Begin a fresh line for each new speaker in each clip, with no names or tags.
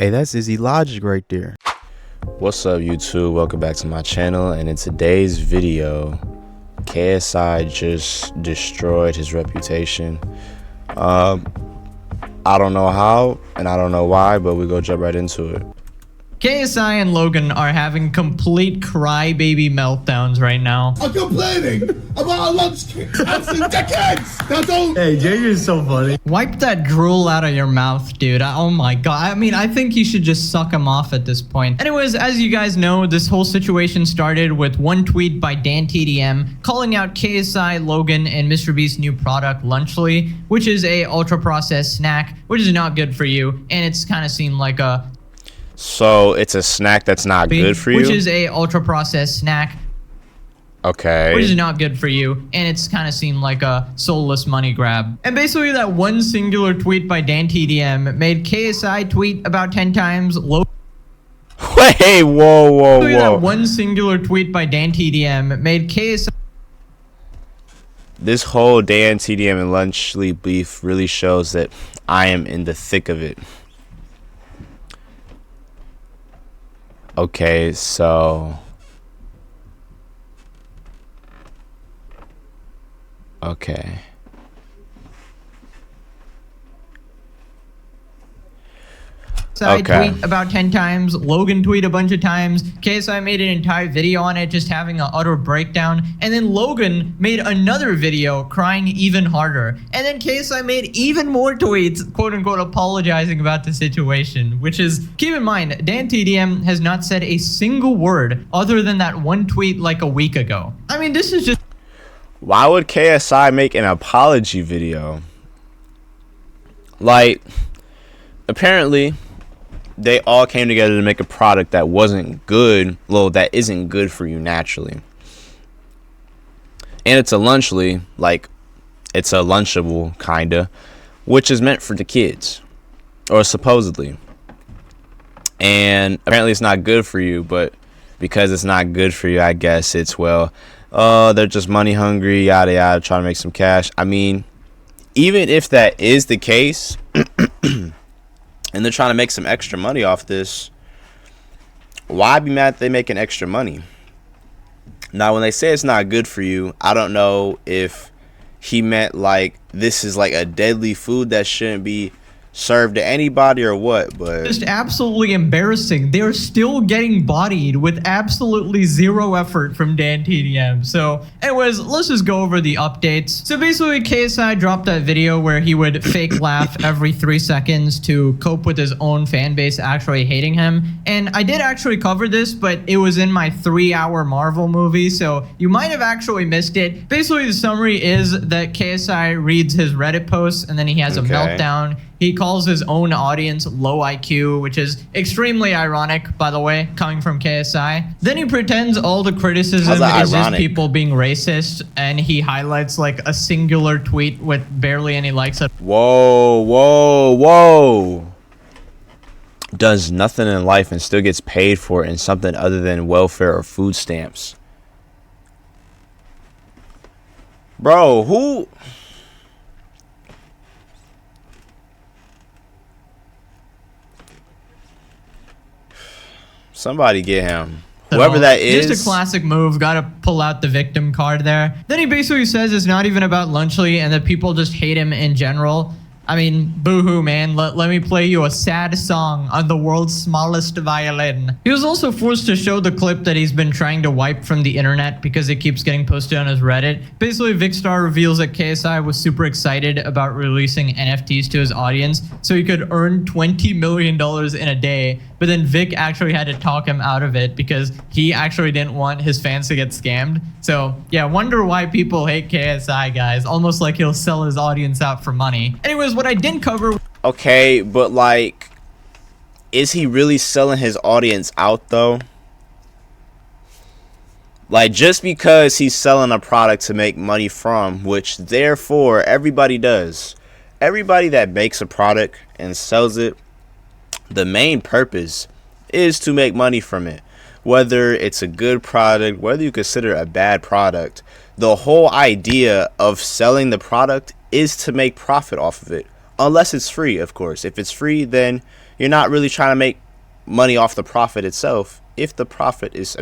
Hey, that's Izzy Logic right there.
What's up, YouTube? Welcome back to my channel, and in today's video, KSI just destroyed his reputation. I don't know how and I don't know why, but we go jump right into it.
KSI and Logan are having complete crybaby meltdowns right now.
I'm complaining about a lunch kit. I've seen dickheads. That's all.
Hey, Jay is so funny.
Wipe that drool out of your mouth, dude. Oh my god. I mean, I think you should just suck him off at this point. Anyways, as you guys know, this whole situation started with one tweet by DanTDM calling out KSI, Logan, and Mr. Beast's new product, Lunchly, which is a ultra-processed snack, which is not good for you, and it's kind of seemed like a...
So it's a snack that's not good for you?
Which is a ultra-processed snack.
Okay.
Which is not good for you, and it's kind of seemed like a soulless money grab. And basically that one singular tweet by DanTDM made KSI tweet about 10 times.
Wait, whoa.
That one singular tweet by DanTDM made KSI...
This whole DanTDM and Lunchly beef really shows that I am in the thick of it. Okay, so... Okay.
Tweet about 10 times, Logan tweet a bunch of times, KSI made an entire video on it just having an utter breakdown, and then Logan made another video crying even harder, and then KSI made even more tweets, quote unquote, apologizing about the situation, which is, keep in mind, DanTDM has not said a single word other than that one tweet like a week ago. I mean, this is just...
Why would KSI make an apology video? Like, apparently... they all came together to make a product that wasn't good, well, that isn't good for you naturally. And it's a Lunchly, like, it's a Lunchable, kinda, which is meant for the kids, or supposedly. And apparently it's not good for you, but because it's not good for you, I guess it's, well, they're just money hungry, yada yada, trying to make some cash. I mean, even if that is the case... and they're trying to make some extra money off this, why be mad that they making extra money? Now, when they say it's not good for you, I don't know if he meant like this is like a deadly food that shouldn't be served to anybody or what, but
just absolutely embarrassing. They're still getting bodied with absolutely zero effort from DanTDM. So anyways, let's just go over the updates. So basically KSI dropped that video where he would fake laugh every 3 seconds to cope with his own fan base actually hating him. And I did actually cover this, but it was in my 3-hour Marvel movie, so you might have actually missed it. Basically the summary is that KSI reads his Reddit posts and then he has a meltdown. He calls his own audience low IQ, which is extremely ironic, by the way, coming from KSI. Then he pretends all the criticism is just people being racist, and he highlights like a singular tweet with barely any likes.
Whoa. Does nothing in life and still gets paid for it in something other than welfare or food stamps. Bro, who... Somebody get him. Whoever that is.
Just a classic move. Gotta pull out the victim card there. Then he basically says it's not even about Lunchly and that people just hate him in general. I mean, boo-hoo, man. Let me play you a sad song on the world's smallest violin. He was also forced to show the clip that he's been trying to wipe from the internet because it keeps getting posted on his Reddit. Basically, Vicstar reveals that KSI was super excited about releasing NFTs to his audience so he could earn $20 million in a day. But then Vic actually had to talk him out of it because he actually didn't want his fans to get scammed. So, yeah, wonder why people hate KSI, guys. Almost like he'll sell his audience out for money. Anyways, what I didn't cover...
Okay, but like, is he really selling his audience out, though? Like, just because he's selling a product to make money from, which, therefore, everybody does. Everybody that makes a product and sells it, the main purpose is to make money from it. Whether it's a good product, whether you consider it a bad product, the whole idea of selling the product is to make profit off of it. Unless it's free, of course. If it's free, then you're not really trying to make money off the profit itself. If the product is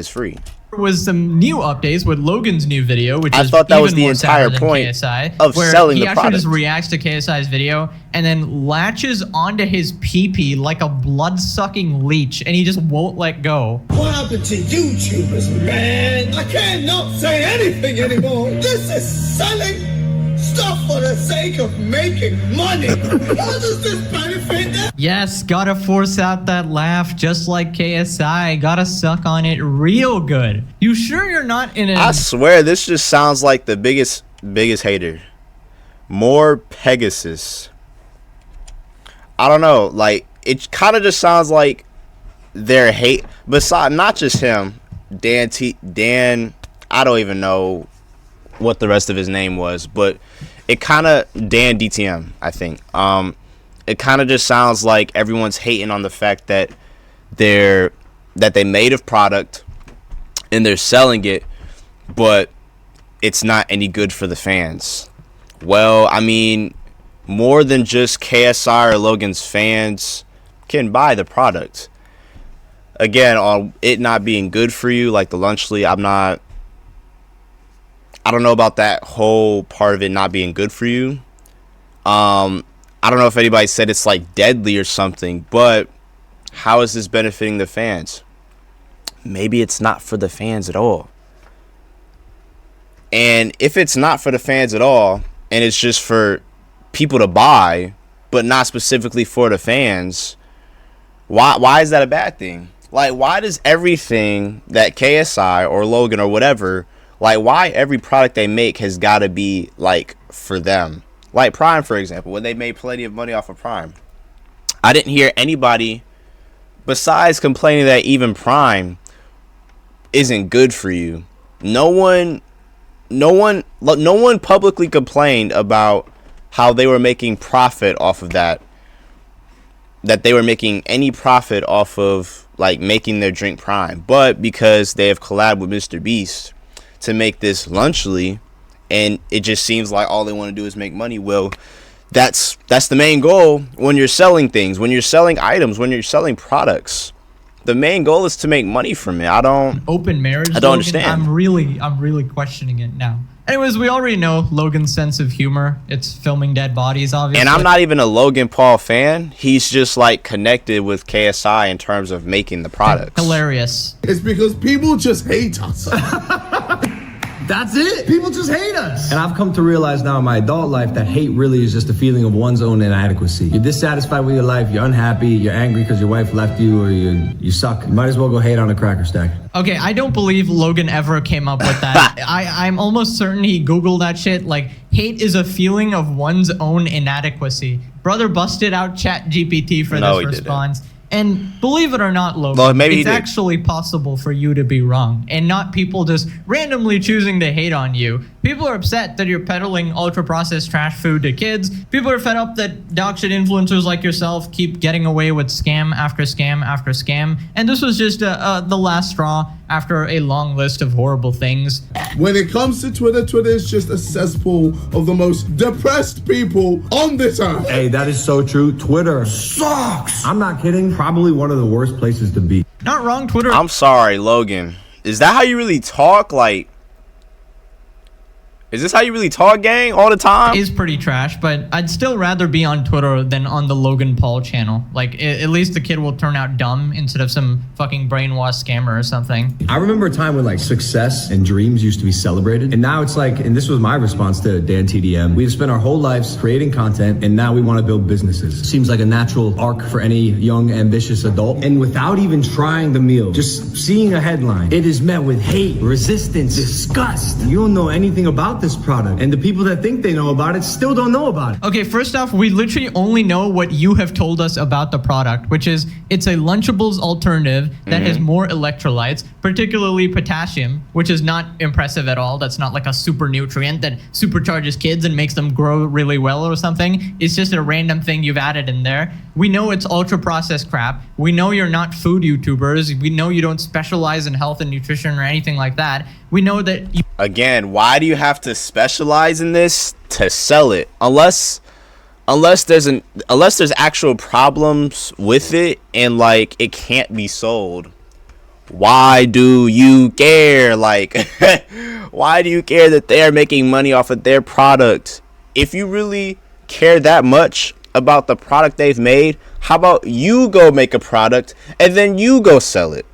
free.
There was some new updates with Logan's new video, which
I
is
thought that
even
was the
more
entire
sadder than
point
KSI,
of
where
selling
he
the
actually
product.
just reacts to KSI's video and then latches onto his pee-pee like a blood-sucking leech, and he just won't let go.
What happened to YouTubers, man? I can't not say anything anymore. This is selling stuff for the sake of making money. How does this benefit them?
Yes, gotta force out that laugh just like KSI. Gotta suck on it real good. You sure you're not in
I
a...
swear, this just sounds like the biggest hater. More Pegasus. I don't know. Like, it kind of just sounds like their hate. Besides, not just him. Dan, I don't even know what the rest of his name was, but it kind of, Dan DTM, I think. It kind of just sounds like everyone's hating on the fact that they made a product and they're selling it, but it's not any good for the fans. Well, I mean, more than just KSI or Logan's fans can buy the product. Again, on it not being good for you, like the Lunchly, I don't know about that whole part of it not being good for you. I don't know if anybody said it's like deadly or something, but how is this benefiting the fans? Maybe it's not for the fans at all. And if it's not for the fans at all, and it's just for people to buy, but not specifically for the fans, why is that a bad thing? Like, why does everything that KSI or Logan or whatever, like, why every product they make has got to be, like, for them? Like Prime, for example, when they made plenty of money off of Prime. I didn't hear anybody, besides complaining that even Prime isn't good for you. No one publicly complained about how they were making profit off of that they were making any profit off of, like, making their drink Prime. But because they have collabed with Mr. Beast to make this Lunchly, and it just seems like all they want to do is make money. Well, that's the main goal when you're selling things, when you're selling items, when you're selling products. The main goal is to make money from it.
Open marriage,
I don't
Logan,
understand.
I'm really questioning it now. Anyways, we already know Logan's sense of humor. It's filming dead bodies, obviously.
And I'm not even a Logan Paul fan. He's just, like, connected with KSI in terms of making the products.
Hilarious.
It's because people just hate us. That's it. People just hate us.
And I've come to realize now in my adult life that hate really is just a feeling of one's own inadequacy. You're dissatisfied with your life, you're unhappy, you're angry because your wife left you, or you suck. You might as well go hate on a cracker stack.
Okay, I don't believe Logan ever came up with that. I'm almost certain he Googled that shit. Like, hate is a feeling of one's own inadequacy. Brother busted out ChatGPT for
No,
this
he
response. And believe it or not, Logan,
Well, maybe he
it's
did.
actually possible for you to be wrong and not people just randomly choosing to hate on you. People are upset that you're peddling ultra-processed trash food to kids. People are fed up that dog shit influencers like yourself keep getting away with scam after scam after scam. And this was just the last straw after a long list of horrible things.
When it comes to Twitter, Twitter is just a cesspool of the most depressed people on this earth.
Hey, that is so true. Twitter sucks. I'm not kidding. Probably one of the worst places to be.
Not wrong, Twitter.
I'm sorry, Logan. Is that how you really talk? Like, is this how you really talk, gang, all the time?
Is pretty trash, but I'd still rather be on Twitter than on the Logan Paul channel. Like, at least the kid will turn out dumb instead of some fucking brainwashed scammer or something.
I remember a time when like success and dreams used to be celebrated. And now it's like, and this was my response to Dan TDM, we've spent our whole lives creating content and now we want to build businesses. Seems like a natural arc for any young, ambitious adult. And without even trying the meal, just seeing a headline, it is met with hate, resistance, disgust. You don't know anything about this product. And the people that think they know about it still don't know about it.
Okay, first off, we literally only know what you have told us about the product, which is it's a Lunchables alternative that has more electrolytes, particularly potassium, which is not impressive at all. That's not like a super nutrient that supercharges kids and makes them grow really well or something. It's just a random thing you've added in there. We know it's ultra processed crap. We know you're not food YouTubers. We know you don't specialize in health and nutrition or anything like that. We know that you
Again, why do you have to specialize in this to sell it? Unless unless there's actual problems with it and like it can't be sold, why do you care? Like why do you care that they are making money off of their product? If you really care that much about the product they've made, how about you go make a product and then you go sell it?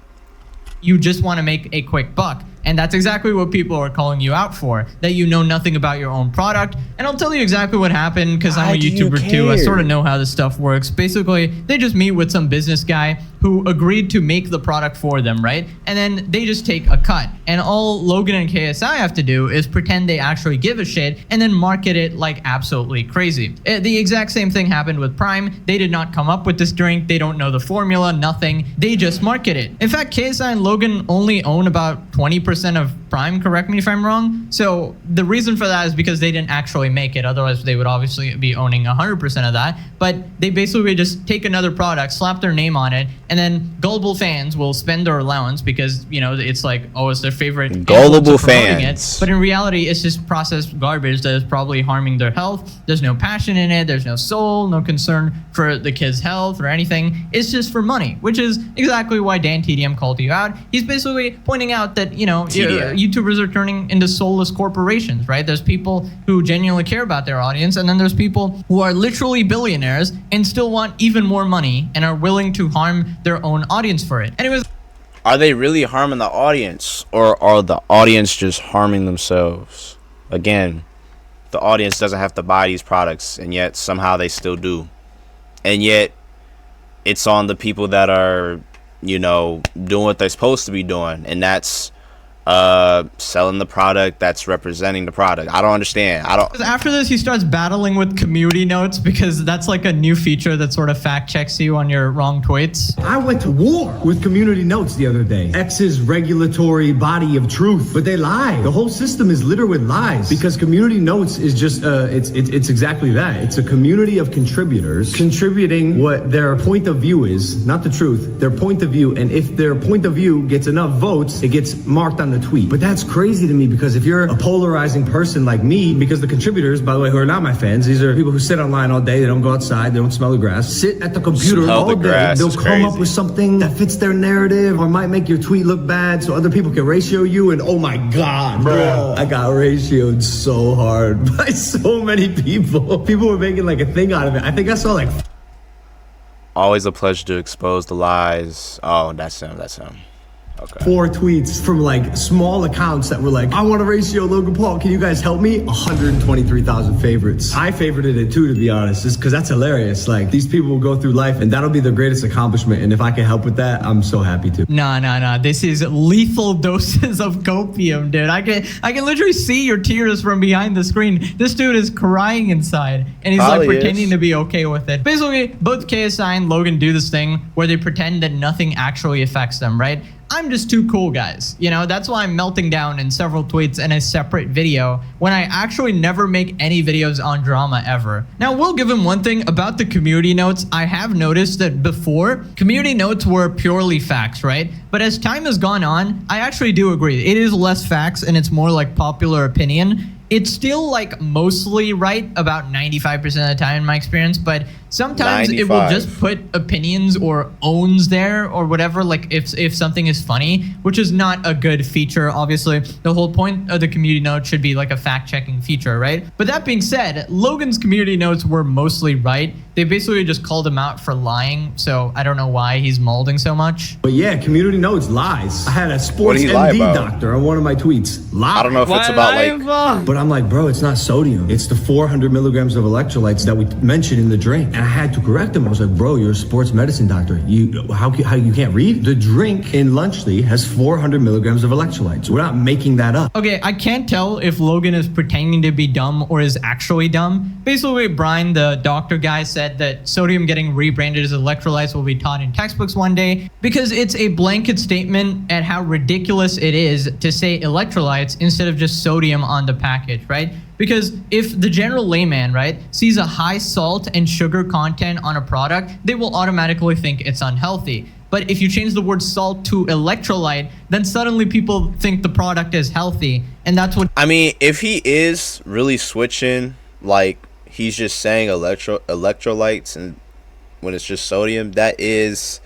You just want to make a quick buck. And that's exactly what people are calling you out for, that you know nothing about your own product. And I'll tell you exactly what happened, because I'm a YouTuber too. I sort of know how this stuff works. Basically, they just meet with some business guy who agreed to make the product for them, right? And then they just take a cut. And all Logan and KSI have to do is pretend they actually give a shit and then market it like absolutely crazy. The exact same thing happened with Prime. They did not come up with this drink. They don't know the formula, nothing. They just market it. In fact, KSI and Logan only own about 20% of Prime, correct me if I'm wrong. So the reason for that is because they didn't actually make it. Otherwise, they would obviously be owning 100% of that. But they basically just take another product, slap their name on it, and then gullible fans will spend their allowance because, you know, it's like, oh, it's their favorite.
Gullible fans.
But in reality, it's just processed garbage that is probably harming their health. There's no passion in it. There's no soul, no concern for the kid's health or anything. It's just for money, which is exactly why Dan TDM called you out. He's basically pointing out that, you know, YouTubers are turning into soulless corporations, right? There's people who genuinely care about their audience, and then there's people who are literally billionaires and still want even more money and are willing to harm their own audience for it. Anyways,
are they really harming the audience, or are the audience just harming themselves? Again, the audience doesn't have to buy these products, and yet somehow they still do. And yet it's on the people that are, you know, doing what they're supposed to be doing, and that's selling the product, that's representing the product. I don't understand.
After this, he starts battling with community notes, because that's like a new feature that sort of fact checks you on your wrong tweets.
I went to war with community notes the other day. X's regulatory body of truth, but they lie. The whole system is littered with lies, because community notes is just it's exactly that. It's a community of contributors contributing what their point of view is, not the truth, their point of view. And if their point of view gets enough votes, it gets marked on the tweet. But that's crazy to me, because if you're a polarizing person like me, because the contributors, by the way, who are not my fans, these are people who sit online all day, they don't go outside, they don't smell the grass, sit at the computer all day, they'll come up with something that fits their narrative or might make your tweet look bad so other people can ratio you. And oh my god, bro, I got ratioed so hard by so many people. People were making like a thing out of it. I think I saw like
Always a pleasure to expose the lies. Oh, that's him. Okay.
4 tweets from like small accounts that were like, I want to ratio Logan Paul. Can you guys help me? 123,000 favorites. I favorited it too, to be honest, just because that's hilarious. Like, these people will go through life and that'll be their greatest accomplishment. And if I can help with that, I'm so happy to.
Nah. This is lethal doses of copium, dude. I can literally see your tears from behind the screen. This dude is crying inside and he's
Probably
like pretending to be okay with it. Basically, both KSI and Logan do this thing where they pretend that nothing actually affects them, right? I'm just too cool, guys. You know, that's why I'm melting down in several tweets in a separate video when I actually never make any videos on drama ever. Now, we'll give him one thing about the community notes. I have noticed that before, community notes were purely facts, right? But as time has gone on, I actually do agree. It is less facts and it's more like popular opinion. It's still like mostly right about 95% of the time in my experience, but sometimes
95.
it will just put opinions or owns there or whatever, like if something is funny, which is not a good feature. Obviously, the whole point of the community note should be like a fact-checking feature, right? But that being said, Logan's community notes were mostly right. They basically just called him out for lying, so I don't know why he's molding so much.
But yeah, community notes, lies. I had a sports MD doctor on one of my tweets. Lies.
I don't know if it's about like...
But I'm like, bro, it's not sodium. It's the 400 milligrams of electrolytes that we mentioned in the drink. And I had to correct him. I was like, bro, you're a sports medicine doctor. How you can't read? The drink in Lunchly has 400 milligrams of electrolytes. We're not making that up.
Okay, I can't tell if Logan is pretending to be dumb or is actually dumb. Basically, Brian, the doctor guy, said that sodium getting rebranded as electrolytes will be taught in textbooks one day because it's a blanket statement at how ridiculous it is to say electrolytes instead of just sodium on the package, right? Because if the general layman, right, sees a high salt and sugar content on a product, they will automatically think it's unhealthy. But if you change the word salt to electrolyte, then suddenly people think the product is healthy. And that's what...
I mean, if he is really switching, like, he's just saying electrolytes, and when it's just sodium, that is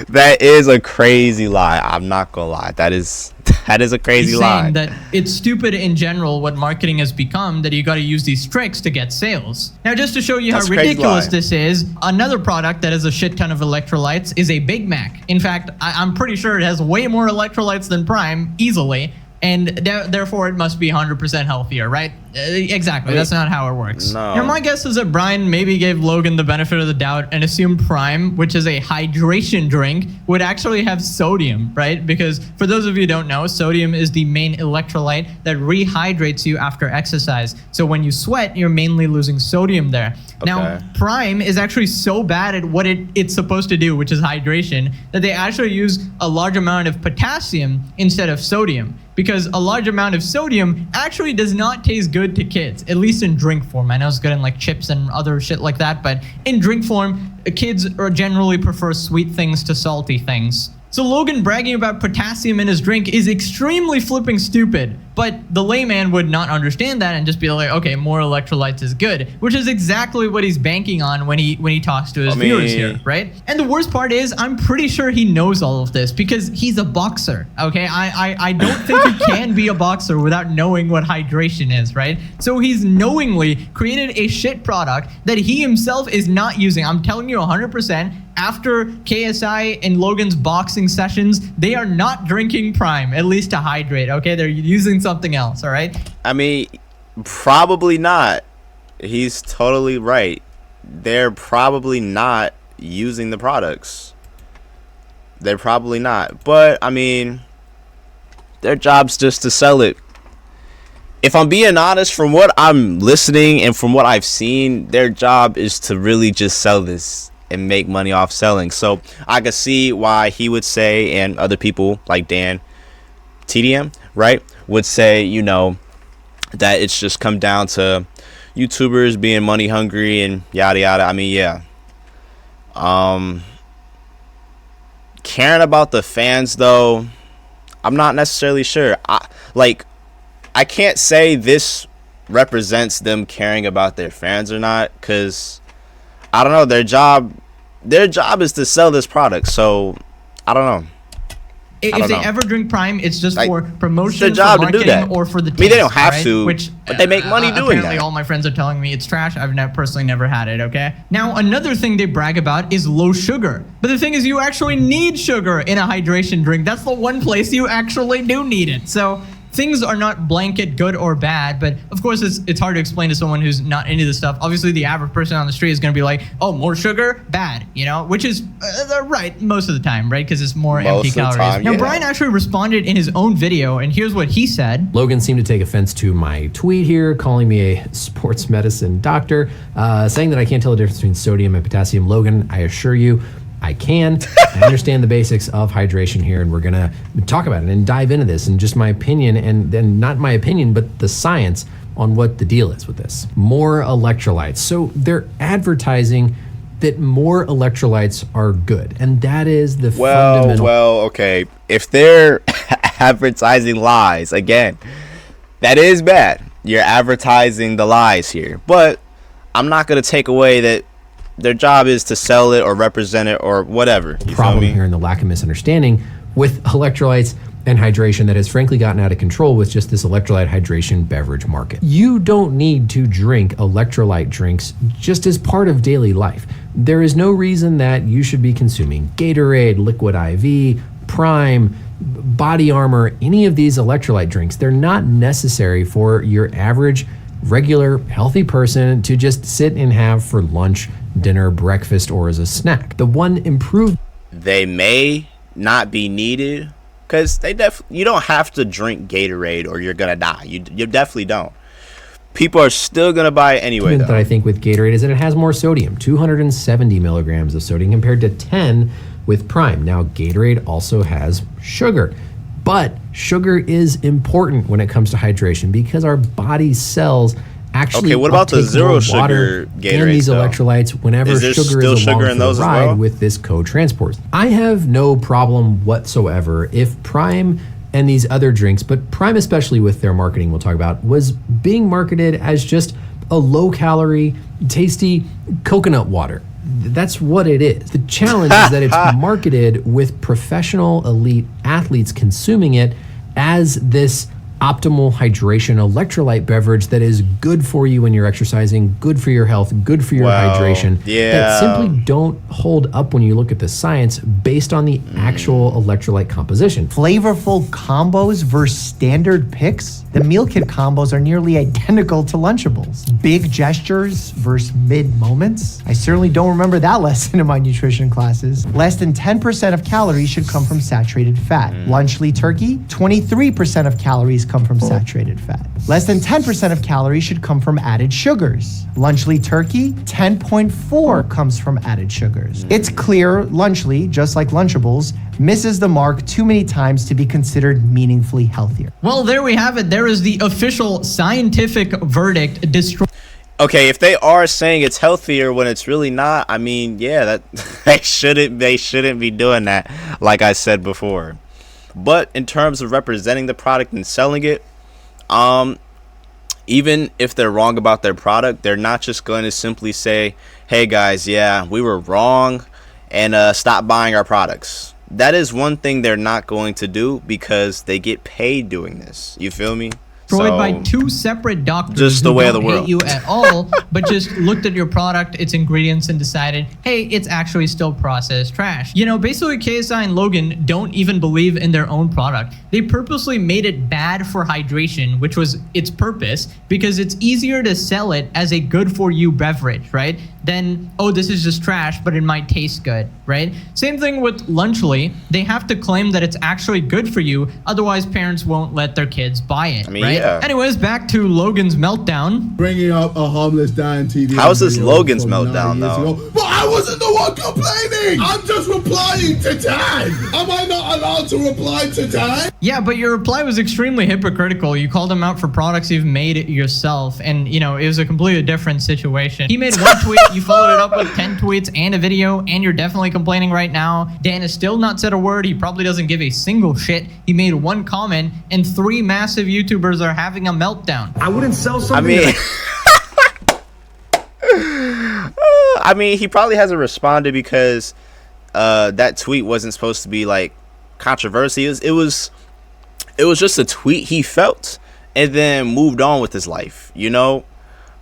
that is a crazy lie. I'm not gonna lie. That is a crazy lie.
Saying that it's stupid in general what marketing has become, that you got to use these tricks to get sales. Now, just to show you
That's
how
a crazy
ridiculous
lie.
this is, another product that has a shit ton of electrolytes is a Big Mac. In fact, I'm pretty sure it has way more electrolytes than Prime, easily, and therefore it must be 100% healthier, right? Exactly. That's not how it works.
No.
Now, my guess is that Brian maybe gave Logan the benefit of the doubt and assumed Prime, which is a hydration drink, would actually have sodium, right? Because for those of you who don't know, sodium is the main electrolyte that rehydrates you after exercise. So when you sweat, you're mainly losing sodium there. Now, Prime is actually so bad at what it's supposed to do, which is hydration, that they actually use a large amount of potassium instead of sodium. Because a large amount of sodium actually does not taste good to kids, at least in drink form. I know it's good in like chips and other shit like that, but in drink form, kids generally prefer sweet things to salty things. So Logan bragging about potassium in his drink is extremely flipping stupid, but the layman would not understand that and just be like, okay, more electrolytes is good, which is exactly what he's banking on when he talks to his viewers here, right? And the worst part is, I'm pretty sure he knows all of this because he's a boxer, okay? I don't think he can be a boxer without knowing what hydration is, right? So he's knowingly created a shit product that he himself is not using. I'm telling you 100%. After KSI and Logan's boxing sessions, they are not drinking Prime, at least to hydrate, okay? They're using something else, all right?
I mean, probably not. He's totally right. They're probably not using the products. They're probably not. But, I mean, their job's just to sell it. If I'm being honest, from what I'm listening and from what I've seen, their job is to really just sell this and make money off selling. So I could see why he would say, and other people like Dan TDM, right, would say, you know, that it's just come down to YouTubers being money hungry and yada yada. I mean, yeah. Caring about the fans though, I'm not necessarily sure. I can't say this represents them caring about their fans or not, because I don't know, their job is to sell this product, so I don't know.
If they ever drink Prime, it's just
Like,
for promotion,
their job
for
to do
marketing,
that.
or for the taste.
I mean, they don't have
right?
to,
Which,
but they make money doing
apparently
that.
all my friends are telling me it's trash. I've personally never had it, okay? Now, another thing they brag about is low sugar. But the thing is, you actually need sugar in a hydration drink. That's the one place you actually do need it. So things are not blanket good or bad, but of course it's hard to explain to someone who's not into this stuff. Obviously, the average person on the street is going to be like, oh, more sugar, bad, you know, which is right most of the time, right? Because it's more empty calories. Now, Brian actually responded in his own video, and here's what he said.
Logan seemed to take offense to my tweet here, calling me a sports medicine doctor, saying that I can't tell the difference between sodium and potassium. Logan, I assure you, I can. I understand the basics of hydration here, and we're gonna talk about it and dive into this and just my opinion, and then not my opinion, but the science on what the deal is with this. More electrolytes. So they're advertising that more electrolytes are good, and that is the fundamental.
Well, okay. If they're advertising lies, again, that is bad. You're advertising the lies here, but I'm not gonna take away that their job is to sell it or represent it or whatever. You
problem here in the lack of misunderstanding with electrolytes and hydration that has frankly gotten out of control with just this electrolyte hydration beverage market. You don't need to drink electrolyte drinks just as part of daily life. There is no reason that you should be consuming Gatorade, Liquid IV, Prime, Body Armor, any of these electrolyte drinks. They're not necessary for your average, regular, healthy person to just sit and have for lunch, dinner, breakfast, or as a snack. The one improved.
They may not be needed because you don't have to drink Gatorade or you're gonna die. You definitely don't. People are still gonna buy it anyway.
That I think with Gatorade is that it has more sodium, 270 milligrams of sodium compared to 10 with Prime. Now Gatorade also has sugar, but sugar is important when it comes to hydration because our body cells actually.
Okay, what about the zero sugar Gatorade?
And these electrolytes, whenever sugar is along for the ride with this co-transport. I have no problem whatsoever if Prime and these other drinks, but Prime especially with their marketing we'll talk about, was being marketed as just a low-calorie, tasty coconut water. That's what it is. The challenge is that it's marketed with professional elite athletes consuming it as this optimal hydration electrolyte beverage that is good for you when you're exercising, good for your health, good for your hydration.
Yeah.
That simply don't hold up when you look at the science based on the actual electrolyte composition.
Flavorful combos versus standard picks. The meal kit combos are nearly identical to Lunchables. Big gestures versus mid moments. I certainly don't remember that lesson in my nutrition classes. Less than 10% of calories should come from saturated fat. Lunchly turkey, 23% of calories come from saturated fat. Less than 10% of calories should come from added sugars. Lunchly turkey, 10.4 comes from added sugars. It's clear Lunchly, just like Lunchables, misses the mark too many times to be considered meaningfully healthier.
Well, there we have it. There is the official scientific verdict.
Okay, if they are saying it's healthier when it's really not, I mean, yeah, that they shouldn't be doing that, like I said before. But in terms of representing the product and selling it, even if they're wrong about their product, they're not just going to simply say, hey guys, yeah, we were wrong, and stop buying our products. That is one thing they're not going to do because they get paid doing this. You feel me?
Destroyed by two separate doctors
just the
who
way of
don't
the world.
hate you at all, but just looked at your product, its ingredients, and decided, hey, it's actually still processed trash. You know, basically KSI and Logan don't even believe in their own product. They purposely made it bad for hydration, which was its purpose, because it's easier to sell it as a good for you beverage, right? Than, oh, this is just trash, but it might taste good, right? Same thing with Lunchly. They have to claim that it's actually good for you, otherwise parents won't let their kids buy it, right?
Yeah.
Anyways, back to Logan's meltdown.
Bringing up a harmless Dan TDM.
How's this
video
Logan's
from
meltdown,
9 years
though?
ago. But I wasn't the one complaining. I'm just replying to Dan. Am I not allowed to reply to Dan?
Yeah, but your reply was extremely hypocritical. You called him out for products you've made yourself, and you know, it was a completely different situation. He made one tweet, you followed it up with 10 tweets and a video, and you're definitely complaining right now. Dan has still not said a word. He probably doesn't give a single shit. He made one comment, and 3 massive YouTubers are having a meltdown.
I wouldn't sell
I
something.
mean, I mean, he probably hasn't responded because that tweet wasn't supposed to be like controversy. It was just a tweet he felt and then moved on with his life, you know.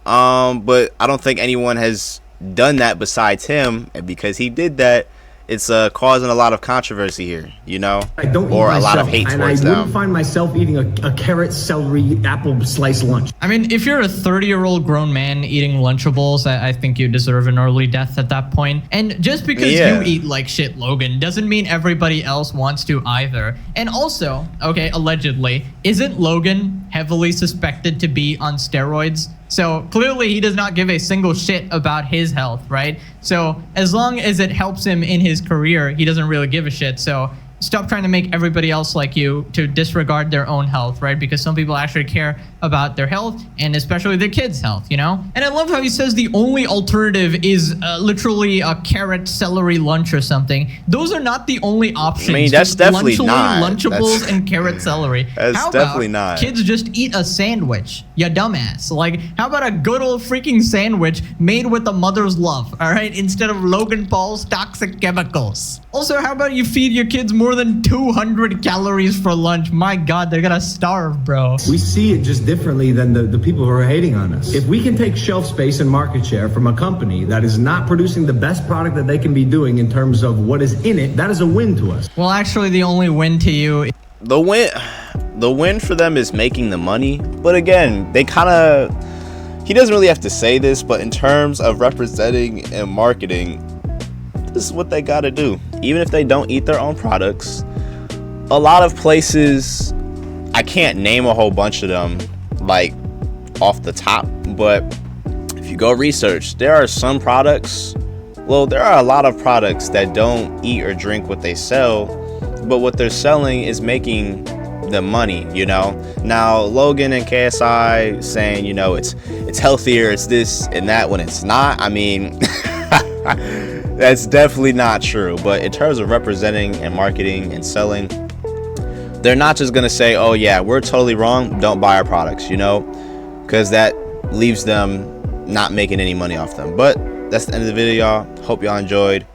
But I don't think anyone has done that besides him, and because he did that, it's causing a lot of controversy here, you know,
I don't
or
eat
a lot of
myself,
hate
and
towards
I wouldn't
them.
find myself eating a carrot, celery, apple slice lunch.
I mean, if you're a 30-year-old grown man eating Lunchables, I think you deserve an early death at that point. And just because
Yeah.
you eat like shit, Logan, doesn't mean everybody else wants to either. And also, okay, allegedly, isn't Logan heavily suspected to be on steroids? So clearly he does not give a single shit about his health, right? So as long as it helps him in his career, he doesn't really give a shit. So stop trying to make everybody else like you to disregard their own health, right? Because some people actually care about their health, and especially their kids' health, you know? And I love how he says the only alternative is literally a carrot celery lunch or something. Those are not the only options.
I mean, that's
Just
definitely
Lunchly,
not.
Lunchables,
That's-
and carrot celery.
That's
How
definitely
about
not.
kids just eat a sandwich, you dumbass? Like, how about a good old freaking sandwich made with a mother's love, all right? Instead of Logan Paul's toxic chemicals. Also, how about you feed your kids more than 200 calories for lunch? My God, they're gonna starve, bro.
We see it just differently than the people who are hating on us. If we can take shelf space and market share from a company that is not producing the best product that they can be doing in terms of what is in it, that is a win to us.
Well, actually, the only win to you.
The win for them is making the money. But again, he doesn't really have to say this, but in terms of representing and marketing, this is what they got to do. Even if they don't eat their own products, a lot of places, I can't name a whole bunch of them like off the top, but if you go research, there are some products, well, there are a lot of products that don't eat or drink what they sell, but what they're selling is making them money, you know. Now Logan and KSI saying, you know, it's healthier, it's this and that, when it's not, I mean that's definitely not true. But in terms of representing and marketing and selling, they're not just gonna say, oh yeah, we're totally wrong, don't buy our products, you know, because that leaves them not making any money off them. But that's the end of the video, y'all. Hope y'all enjoyed,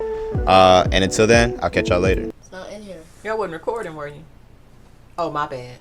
and until then, I'll catch y'all later.
It's not in here. Y'all wasn't recording, were you? Oh, my bad.